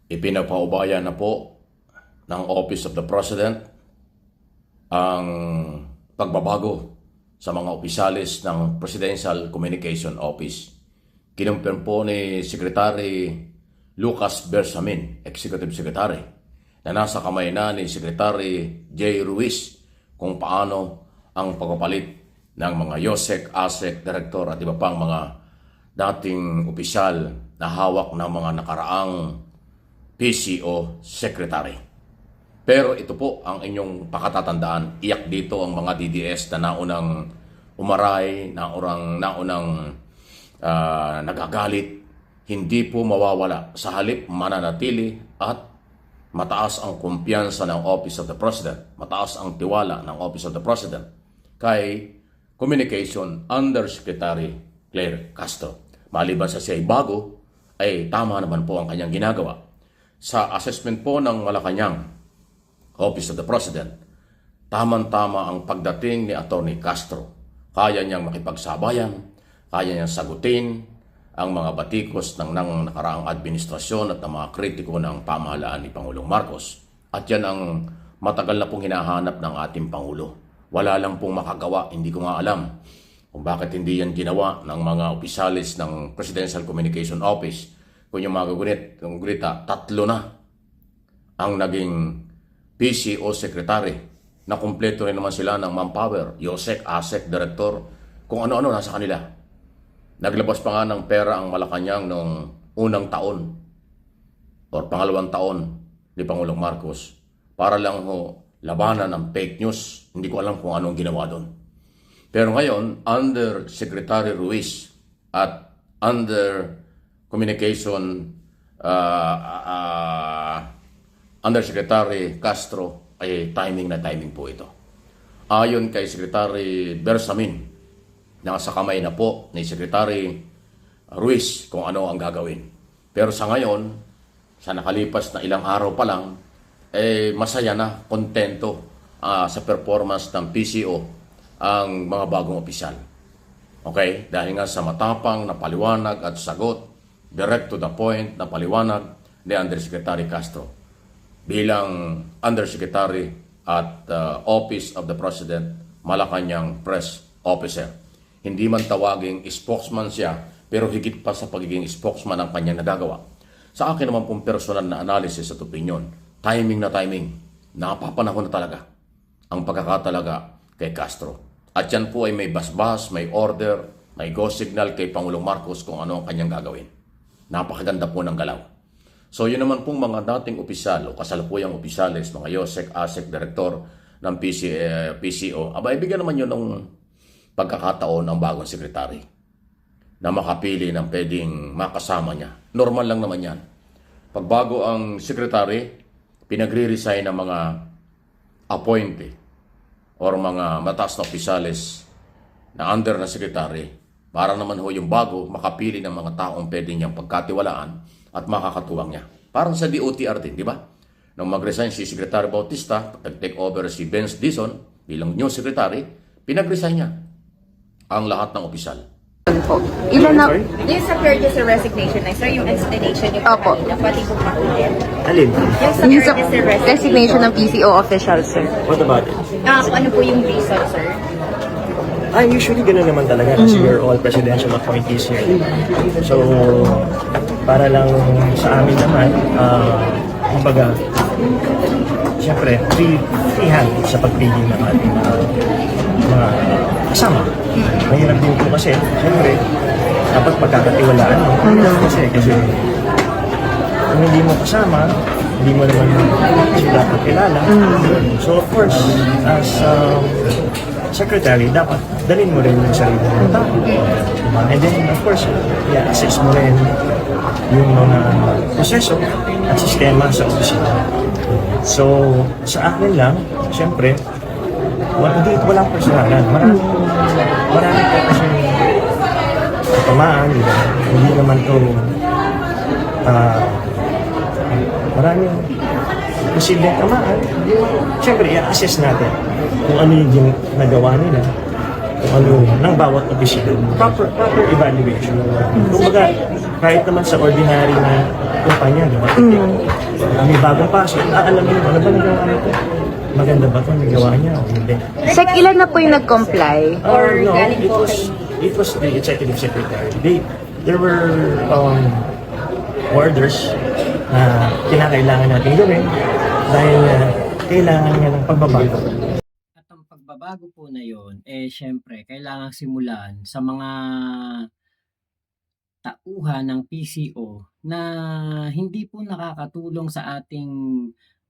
Ipinapaubaya na po ng Office of the President ang pagbabago sa mga opisyalis ng Presidential Communication Office. Kinumpirm po ni Secretary Lucas Bersamin, Executive Secretary, na nasa kamay na ni Secretary J. Ruiz kung paano ang pagpapalit ng mga YOSEC, ASEC, Director at iba pang mga dating opisyal na hawak ng mga nakaraang PCO Secretary. Pero ito po ang inyong pakatatandaan. Iyak dito ang mga DDS na naunang umaray, naunang nagagalit. Hindi po mawawala. Sa halip, mananatili at mataas ang kumpiyansa ng Office of the President. Mataas ang tiwala ng Office of the President kay Communication Undersecretary Claire Castro. Maliban sa siya'y bago, ay tama naman po ang kanyang ginagawa. Sa assessment po ng Malacanang Office of the President, tamang-tama ang pagdating ni Atty. Castro. Kaya niyang makipagsabayan, kaya niyang sagutin ang mga batikos ng nakaraang administrasyon at ng mga kritiko ng pamahalaan ni Pangulong Marcos. At yan ang matagal na pong hinahanap ng ating Pangulo. Wala lang pong makagawa, hindi ko nga alam kung bakit hindi yan ginawa ng mga opisyalis ng Presidential Communication Office. Kung yung mga gurita, 3 na ang naging PCO Secretary, na kumpleto rin naman sila ng manpower, YOSEC, ASEC, Director, kung ano-ano nasa kanila. Naglabas pa nga ng pera ang Malacanang noong unang taon or pangalawang taon ni Pangulong Marcos para lang labanan ng fake news. Hindi ko alam kung anong ginawa doon. Pero ngayon, under Secretary Ruiz at under Communication Undersecretary Castro, ay timing na timing po ito. Ayon kay Secretary Bersamin, nasa kamay na po ni Secretary Ruiz kung ano ang gagawin. Pero sa ngayon, sa nakalipas na ilang araw pa lang, masaya na, kontento sa performance ng PCO ang mga bagong opisyal. Okay? Dahil nga sa matapang na paliwanag at sagot, direct to the point na paliwanag ni Undersecretary Castro bilang Undersecretary at Office of the President, Malacanang Press Officer. Hindi man tawaging spokesman siya, pero higit pa sa pagiging spokesman ang kanyang nagagawa. Sa akin naman pong personal na analysis at opinion, timing na timing, napapanahon na talaga ang pagkakatalaga kay Castro. At yan po ay may basbas, may order, may go signal kay Pangulong Marcos kung ano ang kanyang gagawin. Napakaganda po ng galaw. So yun naman pong mga dating opisyal o kasalukuyang opisyalis, mga YOSEC, ASEC, Director ng PCO, ibigyan naman yun ng pagkakataon ng bagong sekretary na makapili ng pwedeng makasama niya. Normal lang naman yan. Pagbago ang sekretary, pinagre-resign ng mga appointee or mga mataas na opisyalis na under na sekretary para naman yung bago makapili ng mga taong pwede niyang pagkatiwalaan at makakatuwang niya. Parang sa DOTR din, di ba? Nung mag-resign si Secretary Bautista, nag-take over si Benz Dizon bilang new secretary, pinag-resign niya ang lahat ng opisyal. Ilan na? Yung sa courtesy resignation na, sir, yung explanation yung Opo. kanina, pati po makulit. Alin? Yung Yung sa sa courtesy resignation ng PCO officials, sir. What about it? ano po yung reason, sir? Usually gano'n naman talaga kasi we're all presidential appointees here. So, para lang sa amin naman, kumbaga, siyempre, free hand sa pagpili ng ating mga kasama. Mahirap din po kasi, siyempre, dapat pagkakatiwalaan mo. Kasi kung hindi mo kasama, hindi mo naman sila kakilala. So, of course, as secretary, dapat dalhin mo rin yung sarili ng tao. And then, of course, i-assess mo rin yung mga proseso at sistema sa opisina. So, sa akin lang, siyempre, walang personalan. Marami po kasi tamaan, diba? Hindi naman to maraming posibleng tamaan. Siyempre, i-assess natin kung ano yung nagawa nila, kung ano ng bawat opisina. Proper evaluation. Kumbaga, kahit naman sa ordinary na kumpanya, diba? may bagong pasok, alam mo, ano ba nagawa nito? Maganda ba ito? Nagawa niya o hindi? Sec, ilan na po yung nag-comply? No, galing po it was the executive secretary. There were orders na kinakailangan natin gawin dahil kailangan niya ng pagbabago. At ang pagbabago po na yon, syempre, kailangang simulan sa mga tauhan ng PCO na hindi po nakakatulong sa ating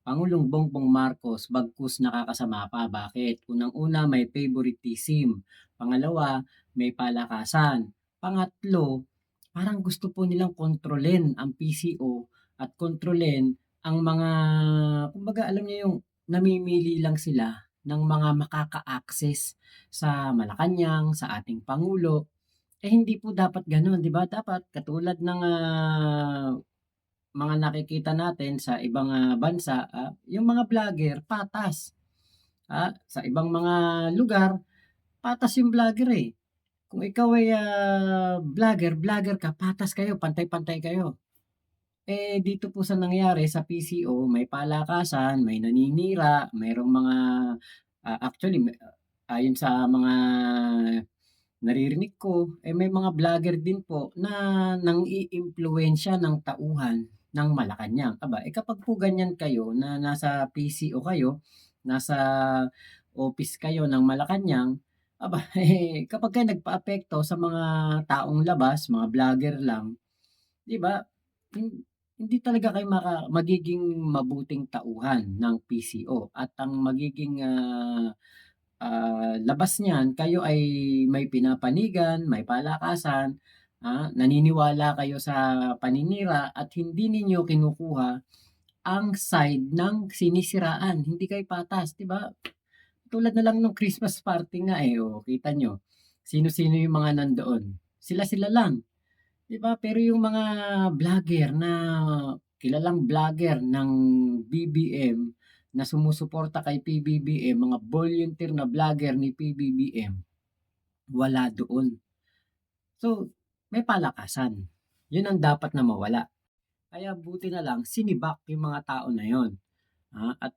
Pangulong Bongbong Marcos bagkus nakakasama pa. Bakit? Unang-una, may favoritism. Pangalawa, may palakasan. Pangatlo, parang gusto po nilang kontrolin ang PCO at kontrolin ang mga, kumbaga alam niyo yung namimili lang sila ng mga makaka-access sa Malacanang, sa ating Pangulo. Hindi po dapat gano'n, 'di ba? Dapat katulad ng mga nakikita natin sa ibang bansa, yung mga vlogger patas. Sa ibang mga lugar, patas yung vlogger eh. Kung ikaw ay vlogger ka, patas kayo, pantay-pantay kayo. Dito po sa nangyari sa PCO, may palakasan, may naninira, mayroong mga, actually, ayon sa mga naririnig ko, may mga vlogger din po na nang-iimpluwensya ng tauhan ng Malacanang. Kapag po ganyan kayo na nasa PCO kayo, nasa office kayo ng Malacanang, kapag kayo nagpaapekto sa mga taong labas, mga vlogger lang, 'di ba? Hindi talaga kayo magiging mabuting tauhan ng PCO at ang magiging labas niyan, kayo ay may pinapanigan, may palakasan, naniniwala kayo sa paninira at hindi ninyo kinukuha ang side ng sinisiraan. Hindi kayo patas, 'di ba? Tulad na lang nung Christmas party nga kita nyo. Sino-sino yung mga nandoon? Sila-sila lang, 'di ba? Pero yung mga vlogger na kilalang vlogger ng BBM na sumusuporta kay PBBM, mga volunteer na vlogger ni PBBM, wala doon. So, may palakasan. Yun ang dapat na mawala. Kaya buti na lang sinibak yung mga tao na yon. At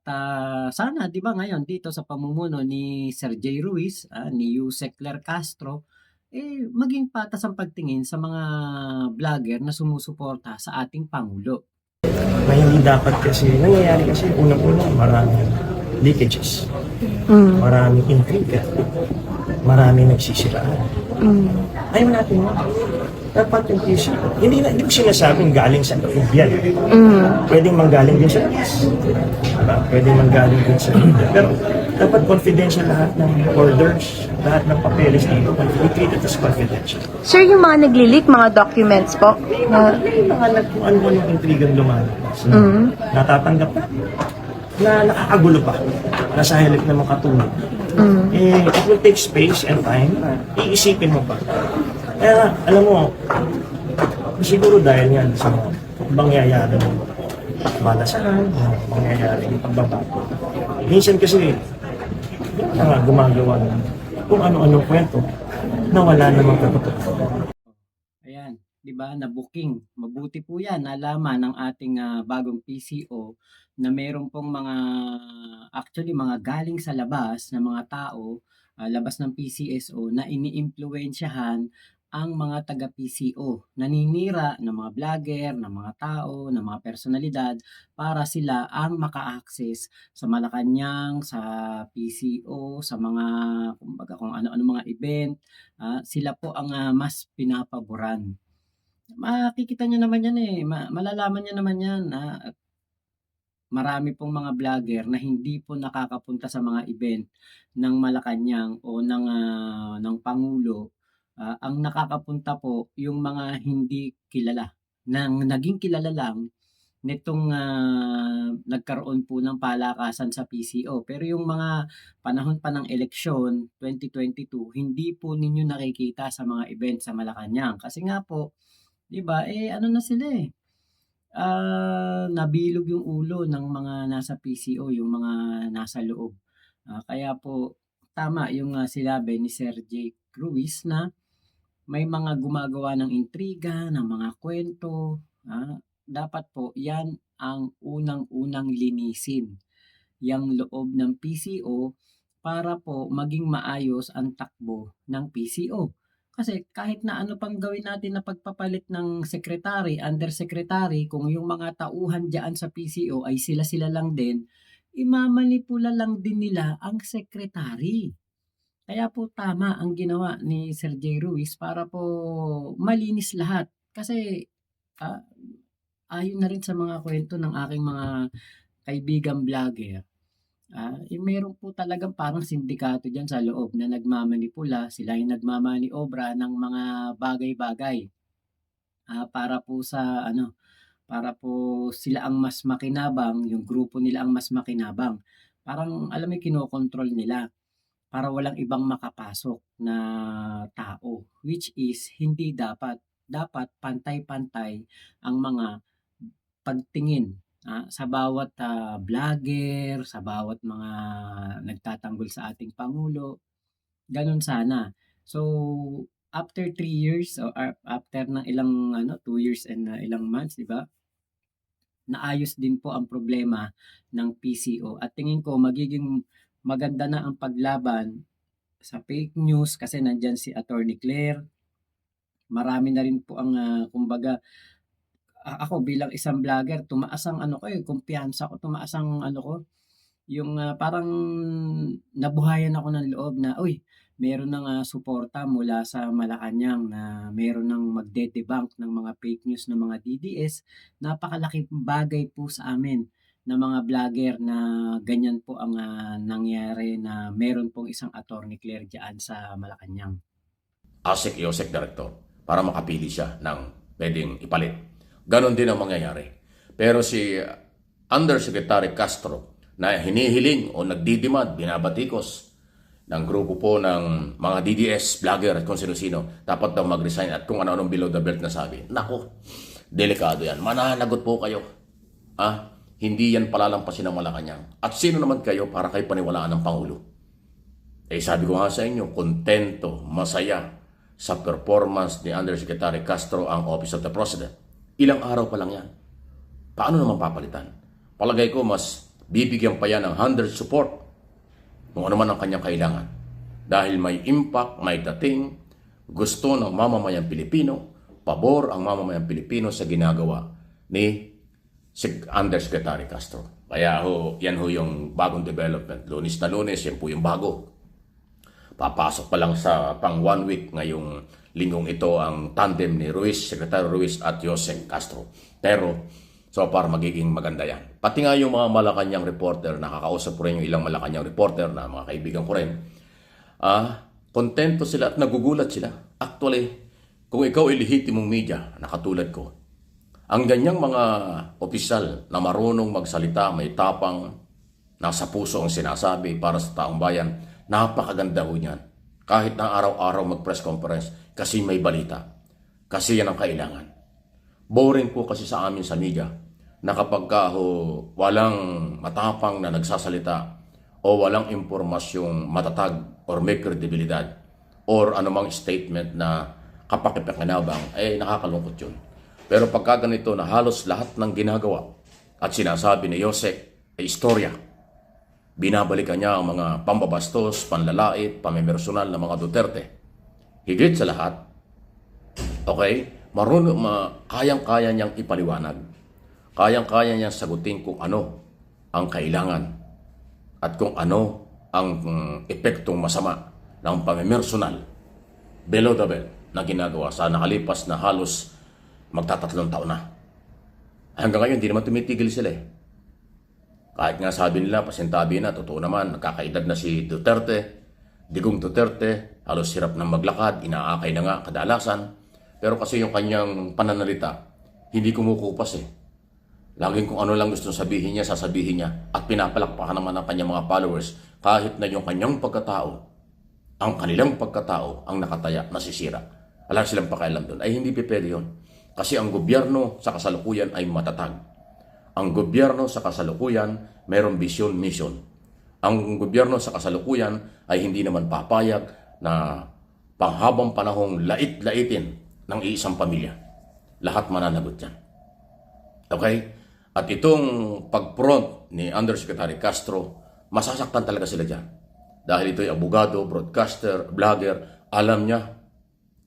sana 'di ba ngayon dito sa pamumuno ni Sir J. Ruiz, ni Yusek Ler Castro, maging patas ang pagtingin sa mga vlogger na sumusuporta sa ating Pangulo. Na hindi dapat kasi, nangyayari kasi unang-una maraming leakages, maraming intriga, maraming nagsisiraan. Ayaw natin mo. Dapat yung PCO, hindi ko sinasabing galing sa loob yan. Pwedeng manggaling din sa labas. Diba? Pwedeng manggaling din sa leader. Pero dapat confidential lahat ng orders, lahat ng papeles dito. We treat it as confidential. Sir, yung mga nagli-leak, mga documents po? Nangalag kung ano-ano intrigang lumalabas. Natatanggap na nakakagulo pa. Nasa hilik na makatulog. It will take space and time. Iisipin mo pa. Kaya, alam mo, siguro dahil yan sa mangyayari ng malasahan, mangyayari ng pagbabago. Minsan kasi, gumagawa ng kung ano-anong kwento na wala namang katotohanan. Ayan, 'di ba? Na-booking. Mabuti po 'yan nalaman ng ating bagong PCO na meron pong mga actually mga galing sa labas na mga tao, labas ng PCSO na iniimpluwensyahan ang mga taga-PCO. Naninira ng mga vlogger, ng mga tao, ng mga personalidad para sila ang maka-access sa Malacanang, sa PCO, sa mga kumbaga kung ano-ano mga event. Sila po ang mas pinapaboran. Makikita niyo naman yan malalaman niyo naman yan at marami pong mga vlogger na hindi po nakakapunta sa mga event ng Malacanang o ng Pangulo. Ang nakakapunta po yung mga hindi kilala. Naging kilala lang nitong nagkaroon po ng palakasan sa PCO. Pero yung mga panahon pa ng eleksyon, 2022, hindi po ninyo nakikita sa mga event sa Malacanang. Kasi nga po, 'di ba, ano na sila nabilog yung ulo ng mga nasa PCO, yung mga nasa loob. Kaya po, tama yung sinabi ni Sir Jake Ruiz na may mga gumagawa ng intriga, ng mga kwento, dapat po yan ang unang-unang linisin, yang loob ng PCO para po maging maayos ang takbo ng PCO. Kasi kahit na ano pang gawin natin na pagpapalit ng secretary, undersecretary, kung yung mga tauhan diyan sa PCO ay sila-sila lang din, imamanipula lang din nila ang secretary. Kaya po tama ang ginawa ni Sir J. Ruiz para po malinis lahat. Kasi ah, ayon na rin sa mga kwento ng aking mga kaibigang vlogger, meron po talagang parang sindikato diyan sa loob na nagmamanipula, sila yung nagmamaniobra ng mga bagay-bagay, para po sa ano, para po sila ang mas makinabang, yung grupo nila ang mas makinabang. Parang alam mo yung kinokontrol nila para walang ibang makapasok na tao, which is hindi dapat. Dapat pantay-pantay ang mga pagtingin, sa bawat, vlogger, sa bawat mga nagtatanggol sa ating pangulo, gano'n sana. So, after 3 years o after ng ilang 2 years and ilang months, 'di ba, naayos din po ang problema ng PCO at tingin ko magiging maganda na ang paglaban sa fake news kasi nandiyan si Attorney Claire. Marami na rin po ang, kumbaga, ako bilang isang vlogger tumaas ang ano ko, kumpiyansa ko, tumaas ang ano ko, yung, parang nabuhayan ako ng loob na, uy, meron ng, suporta mula sa Malacanang na meron ng magde-debunk ng mga fake news ng mga DDS. Napakalaking bagay po sa amin na mga vlogger na ganyan po ang, nangyari na meron pong isang Attorney Claire diyan sa Malacanang. ASEC, IOSEC Director para makapili siya ng pwedeng ipalit. Ganon din ang mangyayari. Pero si Undersecretary Castro na hinihiling o nagdidemand, binabatikos ng grupo po ng mga DDS, vlogger at kung sino-sino, dapat daw mag-resign at kung ano-anong below the belt na sabi. Nako, delikado yan. Mananagot po kayo. Hindi yan palalampasin ng Malacanang. At sino naman kayo para kayo paniwalaan ng Pangulo? Sabi ko nga sa inyo, kontento, masaya sa performance ni Undersecretary Castro ang Office of the President. Ilang araw pa lang yan. Paano naman papalitan? Palagay ko mas bibigyan pa yan ng 100 support kung ano man ang kanyang kailangan. Dahil may impact, may dating, gusto ng mamamayang Pilipino, pabor ang mamamayang Pilipino sa ginagawa ni Undersecretary Castro. Kaya yan yung bagong development. Lunes na Lunes, yan po yung bago. Papasok pa lang sa pang 1 week ngayong linggong ito ang tandem ni Ruiz, Secretary Ruiz at Yoseng Castro. Pero so far magiging maganda yan. Pati nga yung mga Malacanang reporter, nakakausap ko rin yung ilang Malacanang reporter na mga kaibigan ko rin. Kontento sila at nagugulat sila. Actually, kung ikaw ay lehitimong media, nakatulad ko, ang ganyang mga opisyal na marunong magsalita, may tapang, nasa puso ang sinasabi para sa taong bayan, napakaganda ho niyan. Kahit na araw-araw mag-press conference, kasi may balita. Kasi yan ang kailangan. Boring po kasi sa amin sa media, na kapag walang matapang na nagsasalita, o walang impormasyong matatag or may kredibilidad, or anumang statement na kapakipakinabang, nakakalungkot yun. Pero pagka ganito na halos lahat ng ginagawa at sinasabi ni Yosek ay istorya, binabalikan niya ang mga pambabastos, panlalait, pamimersonal ng mga Duterte. Higit sa lahat, kayang-kaya niyang ipaliwanag. Kayang-kaya niyang sagutin kung ano ang kailangan at kung ano ang epektong masama ng pamimersonal below the belt na ginagawa sa nakalipas na halos magtatatlong taon na. Hanggang ngayon, hindi naman tumitigil sila Kahit nga sabi nila, pasintabi na, totoo naman, nagkakaedad na si Duterte, Digong Duterte, halos hirap na maglakad, inaakay na nga kadalasan. Pero kasi yung kanyang pananalita, hindi kumukupas Laging kung ano lang gusto sabihin niya, sasabihin niya. At pinapalakpakan naman ng kanyang mga followers, kahit na yung kanyang pagkatao, ang kanilang pagkatao, ang nakataya, nasisira. Wala silang pakialam doon. Ay hindi pwede yun. Kasi ang gobyerno sa kasalukuyan ay matatag. Ang gobyerno sa kasalukuyan mayroong vision, mission. Ang gobyerno sa kasalukuyan ay hindi naman papayag na panghabang panahong lait-laitin ng iisang pamilya. Lahat mananagot yan. Okay? At itong pag-front ni Undersecretary Castro, masasaktan talaga sila dyan. Dahil ito'y abogado, broadcaster, vlogger, alam niya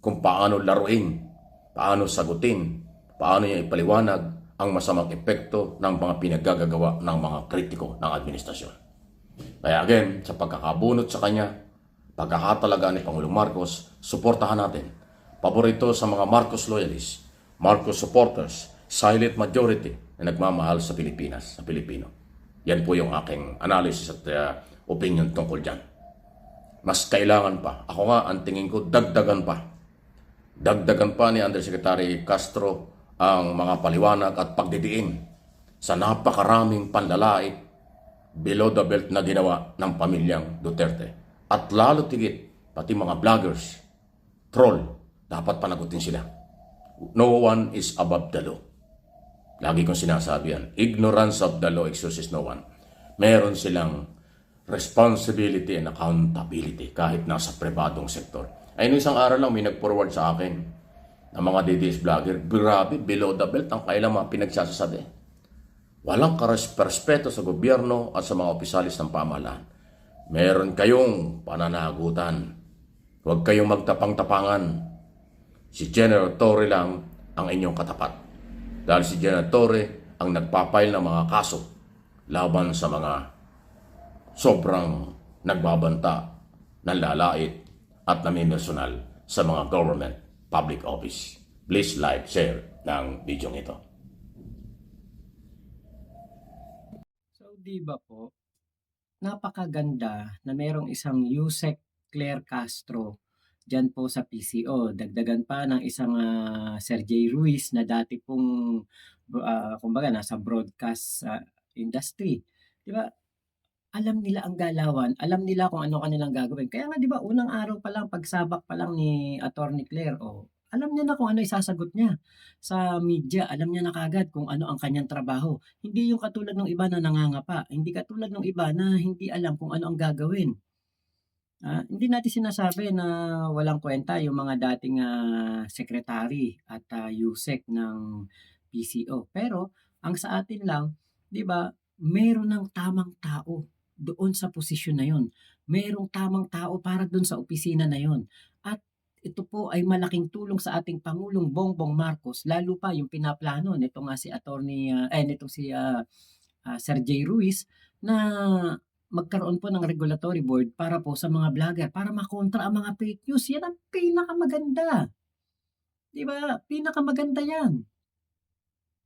kung paano laruin, paano sagutin, paano niya ipaliwanag ang masamang epekto ng mga pinaggagawa ng mga kritiko ng administrasyon. Kaya again, sa pagkakabunot sa kanya, pagkakatalaga ni Pangulong Marcos, suportahan natin. Paborito sa mga Marcos loyalists, Marcos supporters, silent majority na nagmamahal sa Pilipinas, sa Pilipino. Yan po yung aking analysis at opinion tungkol dyan. Mas kailangan pa. Ako nga, ang tingin ko, dagdagan pa. Dagdagan pa ni Undersecretary Castro ang mga paliwanag at pagdidiin sa napakaraming panlalait below the belt na ginawa ng pamilyang Duterte. At lalo tigit, pati mga vloggers, troll, dapat panagutin sila. No one is above the law. Lagi kong sinasabi yan. Ignorance of the law excuses no one. Meron silang responsibility and accountability kahit nasa pribadong sektor. Ay, nung isang araw lang may nag-forward sa akin ng mga DDS vlogger, grabe, below the belt ang kailang mga pinagsasasabi. Walang respeto sa gobyerno at sa mga opisyalis ng pamahalaan. Meron kayong pananagutan. Huwag kayong magtapang-tapangan. Si General Torre lang ang inyong katapat. Dahil si General Torre ang nagpapail ng mga kaso laban sa mga sobrang nagbabanta, nanlalait at namimersonal sa mga government public office. Please like, share ng video ito. So, di ba po, napakaganda na merong isang Yusek Claire Castro dyan po sa PCO. Dagdagan pa ng isang Sergey Ruiz na dati pong, kumbaga, nasa broadcast industry. Di ba? Alam nila ang galawan, alam nila kung ano kanilang gagawin. Kaya nga 'di ba unang araw pa lang, pagsabak pa lang ni Attorney Claire, alam niya na kung ano isasagot niya sa media, alam niya na kaagad kung ano ang kanyang trabaho. Hindi yung katulad ng iba na nangangapa, hindi katulad ng iba na hindi alam kung ano ang gagawin. Hindi natin sinasabi na walang kwenta yung mga dating sekretary at yusek ng PCO. Pero ang sa atin lang, 'di ba, meron ng tamang tao doon sa posisyon na yon. Merong tamang tao para doon sa opisina na yon. At ito po ay malaking tulong sa ating Pangulong Bongbong Marcos, lalo pa yung pinaplano nito nga si nitong si Sergey Ruiz na magkaroon po ng regulatory board para po sa mga vlogger, para makontra ang mga fake news. Yan ang pinakamaganda. 'Di ba? Pinakamaganda yan.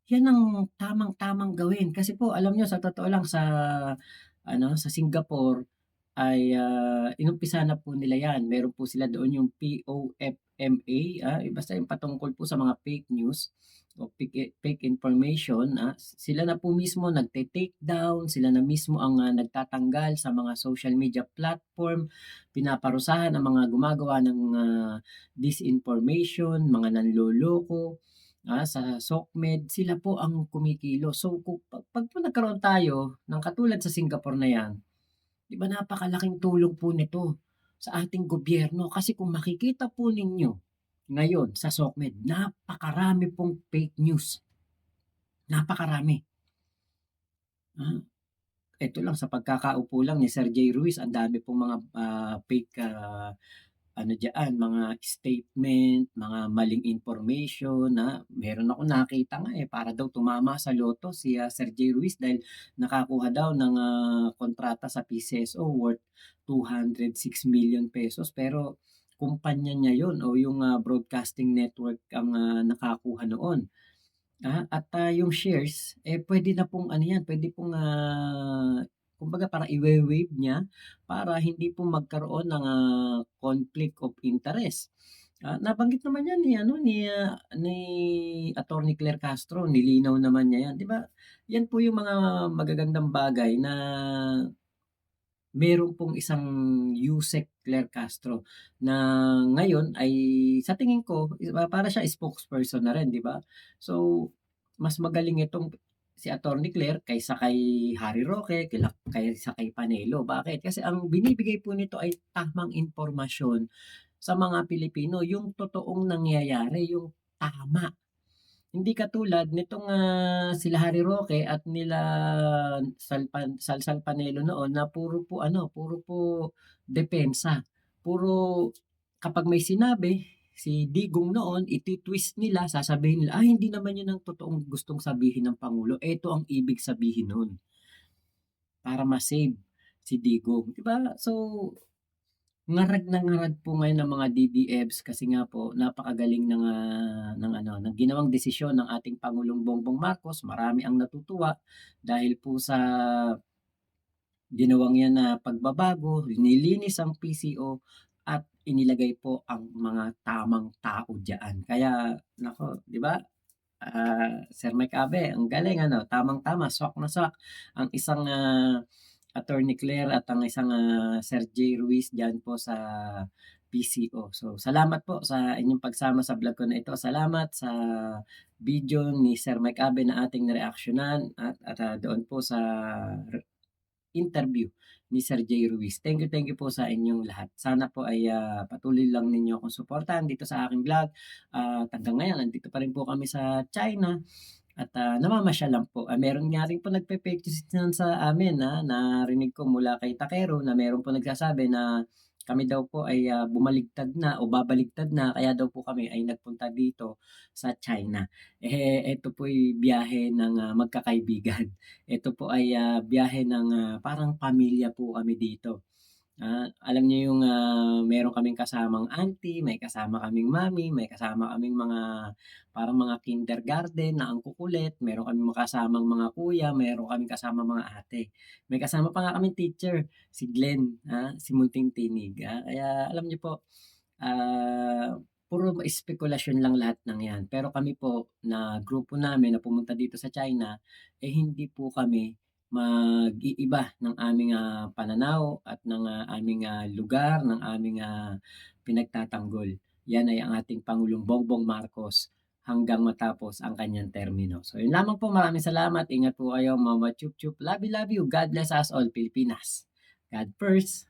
Yan ang tamang-tamang gawin. Kasi po, alam nyo, sa totoo lang, sa Singapore, ay inumpisa na po nila yan. Meron po sila doon yung POFMA, basta yung patungkol po sa mga fake news o fake information. Sila na po mismo nagte-take down, sila na mismo ang nagtatanggal sa mga social media platform, pinaparusahan ang mga gumagawa ng disinformation, mga nanloloko, sa SOCMED, sila po ang kumikilo. So, pag po nagkaroon tayo ng katulad sa Singapore na yan, di ba napakalaking tulong po nito sa ating gobyerno? Kasi kung makikita po ninyo ngayon sa SOCMED, napakarami pong fake news. Napakarami. Ito lang, sa pagkakaupo lang ni Sergey Ruiz, ang dami pong mga fake mga statement, mga maling information na meron ako nakita nga para daw tumama sa loto si Sergey Ruiz dahil nakakuha daw ng kontrata sa PCSO worth 206 million pesos pero kumpanya niya yon o yung broadcasting network ang nakakuha noon. At yung shares, pwede na pong pwede pong kumbaga parang iwe-waive niya para hindi po magkaroon ng conflict of interest. Nabanggit naman yan ni Attorney Claire Castro, nilinaw naman niya yan. Di ba? Yan po yung mga magagandang bagay na meron pong isang Yusek Claire Castro na ngayon ay sa tingin ko para siya spokesperson na rin, di ba? So, mas magaling itong si Attorney Claire kaysa kay Harry Roque, kaysa kay Panelo. Bakit? Kasi ang binibigay po nito ay tamang impormasyon sa mga Pilipino, yung totoong nangyayari, yung tama. Hindi katulad nitong, sila Harry Roque at nila Salsal Panelo noon na puro po ano, puro po depensa. Puro kapag may sinabi si Digong noon, iti-twist nila, sasabihin nila, hindi naman 'yun ang totoong gustong sabihin ng pangulo, eto ang ibig sabihin nun, para ma-save si Digong, 'di ba? So, ngarag na ngarag po ngayon ng mga DDFs kasi nga po napakagaling ng ginawang desisyon ng ating Pangulong Bongbong Marcos. Marami ang natutuwa dahil po sa ginawang yan na pagbabago, nilinis ang PCO at inilagay po ang mga tamang tao diyan. Kaya naku, 'di ba? Sir Mike Abe, ang galing ano, tamang-tama, swak na swak ang isang Attorney Claire at ang isang Sir J. Ruiz diyan po sa PCO. So, salamat po sa inyong pagsama sa vlog ko na ito. Salamat sa video ni Sir Mike Abe na ating nareaksyonan at doon po sa interview ni Sir J. Ruiz. Thank you po sa inyong lahat. Sana po ay patuloy lang ninyo akong suportahan dito sa aking vlog. At hanggang ngayon, nandito pa rin po kami sa China at namamasyal lang po. Meron nga rin po nagpe-page sa amin narinig ko mula kay Takero na meron po nagsasabi na kami daw po ay bumaligtad na o babaligtad na kaya daw po kami ay nagpunta dito sa China. Ito po'y biyahe ng magkakaibigan. Ito po ay biyahe ng parang pamilya po kami dito. Alam niyo yung meron kaming kasamang auntie, may kasama kaming mami, may kasama kaming mga parang mga kindergarten na ang kukulit, meron kaming kasamang mga kuya, meron kaming kasama mga ate. May kasama pa nga kaming teacher, si Glenn, si Munting Tinig. Kaya alam niyo po, puro espekulasyon lang lahat ng 'yan. Pero kami po na grupo namin na pumunta dito sa China, hindi po kami mag-iiba ng aming pananaw at ng aming lugar, ng aming pinagtatanggol. Yan ay ang ating Pangulong Bongbong Marcos hanggang matapos ang kanyang termino. So yun lamang po, maraming salamat. Ingat po kayo, Mama Chup Chup. Love you, love you. God bless us all, Pilipinas. God first.